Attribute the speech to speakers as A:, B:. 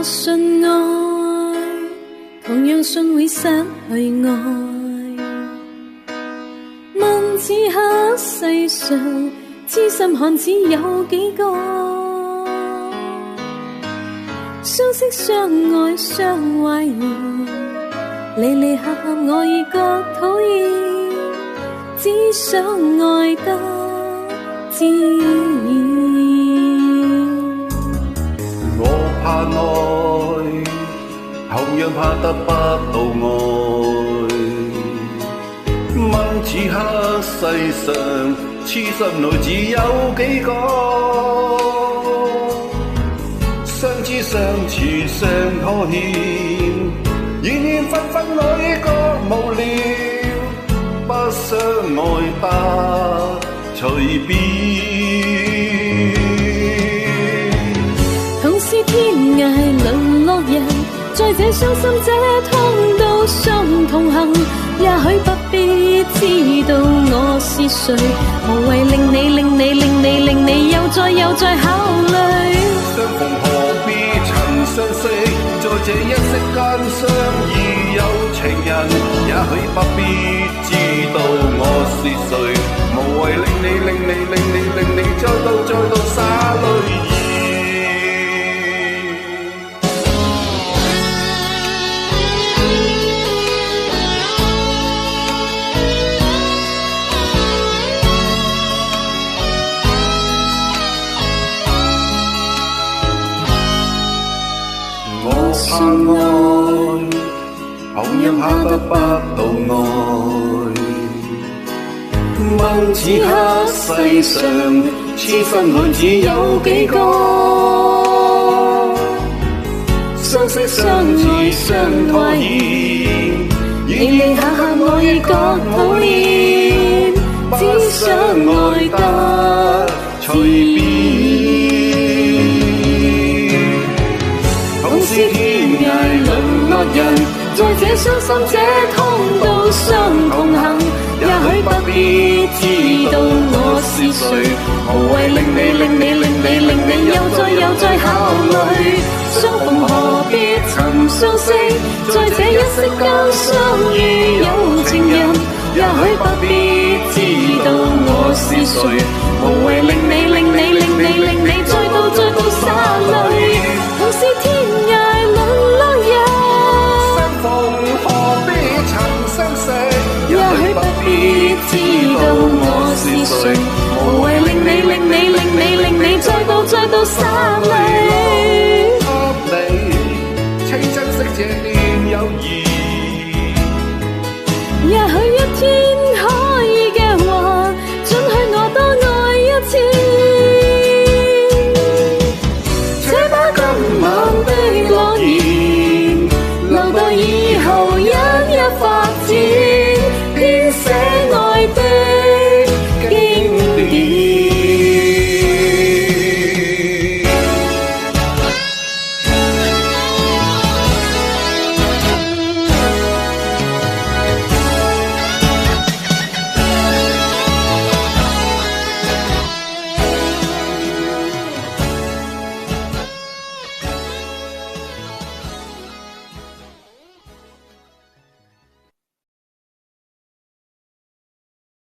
A: 信愛，同樣信會失去愛。問此刻世上痴心漢子有幾個？相識相愛相懷疑，離離合合我已覺討厭，只想愛得自然。
B: 我怕愛，同樣怕得不到愛。問此刻世上痴心女子有幾個？相知相處相拖欠，怨怨紛紛我已覺無聊，不想愛得隨便。
A: 同是天涯淪落人，在這傷心這通道上同行，也許不必知道我是誰，無謂令你又再考慮。
B: 相逢何必曾相識，在這一息間相遇有情人，也許不必知道我是誰，無謂令你再度灑淚意。我怕愛，同樣怕得不到愛。問此刻世上痴心女子有幾個？相識相處相拖欠，離離合合我已覺討厭，只想愛得隨便。是天涯淪落人，在這傷心這通道上同行，也許不必知道我是誰，無謂令你又再考慮。相逢何必曾相識，在這一息間相遇有情人，也許不必知道我是誰，無謂令你再度灑淚。同是天涯淪落人，相逢何必曾相識，也許不必知道我是誰，無謂令你再度灑淚。